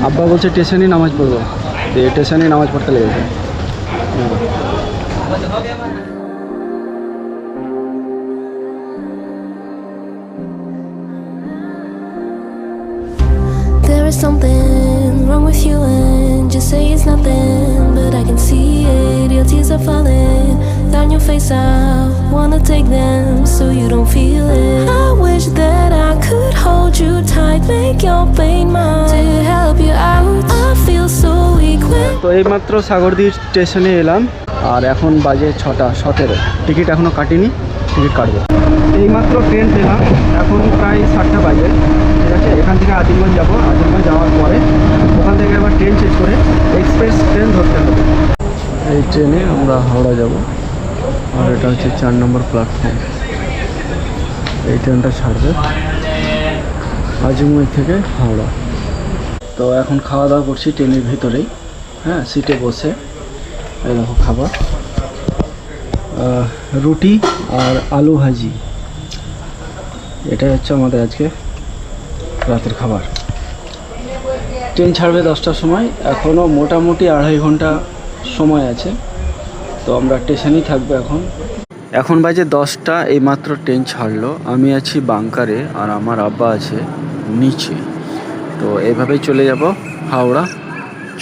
আব্বা বলছে স্টেশনে নামাজ পড়বো, স্টেশনে নামাজ পড়তে লেগেছে। There is something wrong with you and just say it's nothing, but I can see it. Your tears are falling down your face. I wanna take them so you don't feel it. I wish that I could hold you tight, make your pain mine to help you out. I feel so weak when তো এইমাত্র সাগরদী স্টেশনে এলাম আর এখন বাজে 6:17। Ticket এখনও কাটিনি, ticket কাটবো। এইমাত্র train পেলাম, এখন প্রায় 7টা বাজে। ঠিক আছে, এখান থেকে আজিমগঞ্জ যাবো। আজিমগঞ্জ যাওয়ার পরে ওখান থেকে আবার ট্রেন চেঞ্জ করে এক্সপ্রেস ট্রেন ধরতে হবে। এই ট্রেনে আমরা হাওড়া যাব আর এটা হচ্ছে 4 নম্বর প্ল্যাটফর্ম। এই ট্রেনটা ছাড়বে আজিমগঞ্জ থেকে হাওড়া। তো এখন খাওয়া দাওয়া করছি ট্রেনের ভিতরেই, হ্যাঁ, সিটে বসে। এই দেখো খাবার, রুটি আর আলু ভাজি, এটাই হচ্ছে আমাদের আজকে রাতের খাবার। ট্রেন ছাড়বে 10টার সময়, এখনও মোটামুটি 2.5 ঘন্টা সময় আছে। তো আমরা স্টেশনেই থাকবো এখন বাজে 10টা, এইমাত্র ট্রেন ছাড়লো। আমি আছি বাংকারে আর আমার আব্বা আছে নিচে। তো এইভাবেই চলে যাব হাওড়া।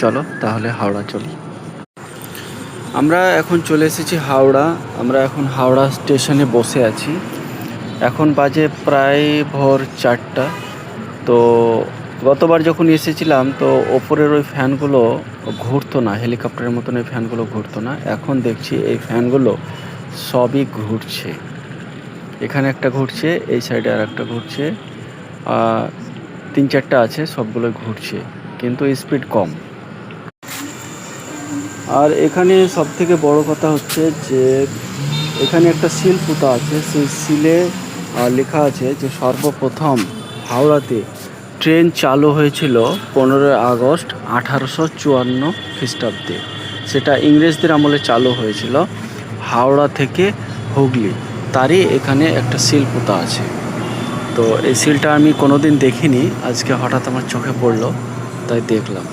চলো তাহলে হাওড়া চলি। আমরা এখন চলে এসেছি হাওড়া। আমরা এখন হাওড়া স্টেশনে বসে আছি। এখন বাজে প্রায় ভোর 4টা। তো গতবার যখন এসেছিলাম তো ওপরের ওই ফ্যানগুলো ঘুরতো না, হেলিকপ্টারের মতন এই ফ্যানগুলো ঘুরতো না। এখন দেখছি এই ফ্যানগুলো সবই ঘুরছে। এখানে একটা ঘুরছে, এই সাইডে আর একটা ঘুরছে, 3-4টা আছে, সবগুলো ঘুরছে কিন্তু স্পিড কম। আর এখানে সবথেকে বড় কথা হচ্ছে যে এখানে একটা সিল পোতা আছে। সেই সিলে লেখা আছে যে সর্বপ্রথম হাওড়াতে ট্রেন চালু হয়েছিল 15 আগস্ট 1854 খ্রিস্টাব্দে। সেটা ইংরেজদের আমলে চালু হয়েছিল হাওড়া থেকে হুগলি। তারই এখানে একটা সিল পোতা আছে। তো এই সিলটা আমি কোনোদিন দেখিনি, আজকে হঠাৎ আমার চোখে পড়লো, তাই দেখলাম।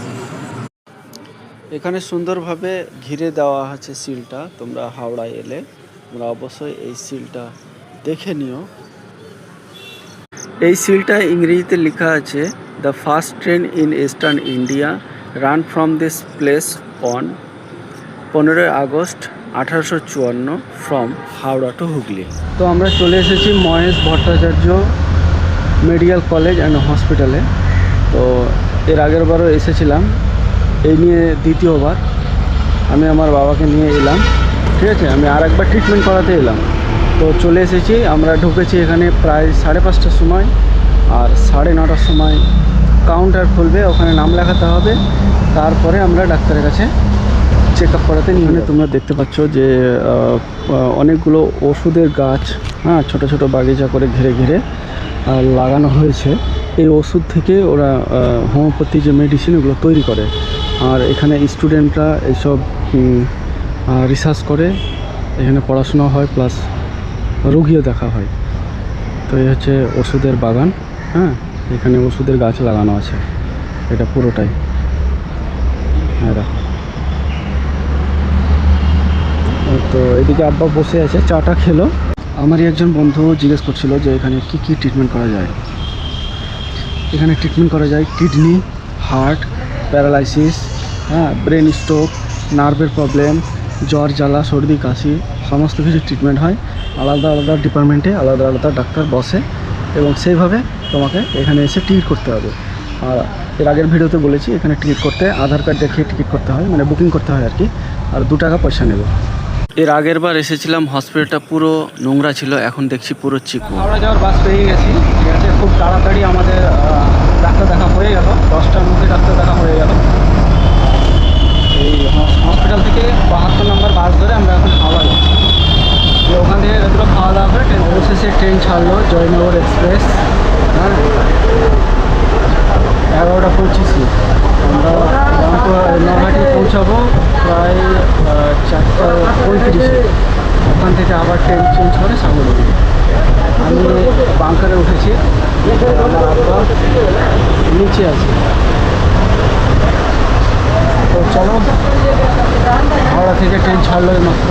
এখানে সুন্দরভাবে ঘিরে দেওয়া আছে সিলটা। তোমরা হাওড়ায় এলে তোমরা অবশ্যই এই সিলটা দেখে নিও। এই সিলটা ইংরেজিতে লেখা আছে, the first train in eastern India run from this place on 15 August 1854 from Howrah to Hooghly. তো আমরা চলে এসেছি Mahesh Bhattacharya medical college and হসপিটালে। তো এর আগের বারও এসেছিলাম, এই নিয়ে দ্বিতীয়বার আমি আমার বাবাকে নিয়ে এলাম। ঠিক আছে, আমি আর একবার ট্রিটমেন্ট করাতে এলাম। তো চলে এসেছি, আমরা ঢুকেছি এখানে প্রায় 5:30টার সময়। আর 9:30টার সময় কাউন্টার খুলবে, ওখানে নাম লেখাতে হবে। তারপরে আমরা ডাক্তারের কাছে চেক আপ করাতে নিয়ে। তোমরা দেখতে পাচ্ছ যে অনেকগুলো ওষুধের গাছ, হ্যাঁ, ছোটো ছোটো বাগিচা করে ঘিরে ঘিরে লাগানো হয়েছে। এই ওষুধ থেকে ওরা হোমিওপ্যাথি যে মেডিসিন ওগুলো তৈরি করে। আর এখানে স্টুডেন্টরা এইসব রিসার্চ করে, এখানে পড়াশোনা হয় প্লাস রোগীও দেখা হয়। তো এই হচ্ছে ওষুধের বাগান, হ্যাঁ, এখানে ওষুধের গাছ লাগানো আছে, এটা পুরোটাই। হ্যাঁ দেখো। তো এদিকে আব্বা বসে আছে, চাটা খেলো। আমারই একজন বন্ধু জিজ্ঞেস করছিল যে এখানে কি কি ট্রিটমেন্ট করা যায়। এখানে ট্রিটমেন্ট করা যায় কিডনি, হার্ট, প্যারালাইসিস, হ্যাঁ, ব্রেন স্ট্রোক, নার্ভের প্রবলেম, জ্বর জ্বালা, সর্দি কাশি, সমস্ত কিছু ট্রিটমেন্ট হয়। আলাদা আলাদা ডিপার্টমেন্টে আলাদা আলাদা ডাক্তার বসে এবং সেইভাবে তোমাকে এখানে এসে টিকিট করতে হবে। আর এর আগের ভিডিওতে বলেছি এখানে টিকিট করতে আধার কার্ড দেখিয়ে টিকিট করতে হয়, মানে বুকিং করতে হয় আর কি। আর 2 টাকা পয়সা নেবে। এর আগের বার এসেছিলাম, হসপিটালটা পুরো নোংরা ছিল, এখন দেখছি পুরো চিকন। হাওড়া যাওয়ার বাস পেয়ে গেছি, ঠিক আছে। খুব তাড়াতাড়ি আমাদের ডাক্তার দেখা হয়ে গেল, 10টার মধ্যে ডাক্তার দেখা হয়ে গেল। এই হসপিটাল থেকে 72 নম্বর বাস ধরে আমরা এখন হাওড়া যাচ্ছি। ওখান থেকে যতটা খাওয়া দাওয়া করে ট্রেন অবশেষে ট্রেন ছাড়লো, জয়নগর এক্সপ্রেস, হ্যাঁ, 11:25। আমরা নৈহাটি পৌঁছাবো প্রায় 4:35। ওখান থেকে আবার ট্রেন চেঞ্জ করে সাগরদী। আমি বাংকারে উঠেছি, আমার আব্বা নিচে আছে। চলো, হাওড়া থেকে ট্রেন ছাড়লো এই মাত্র।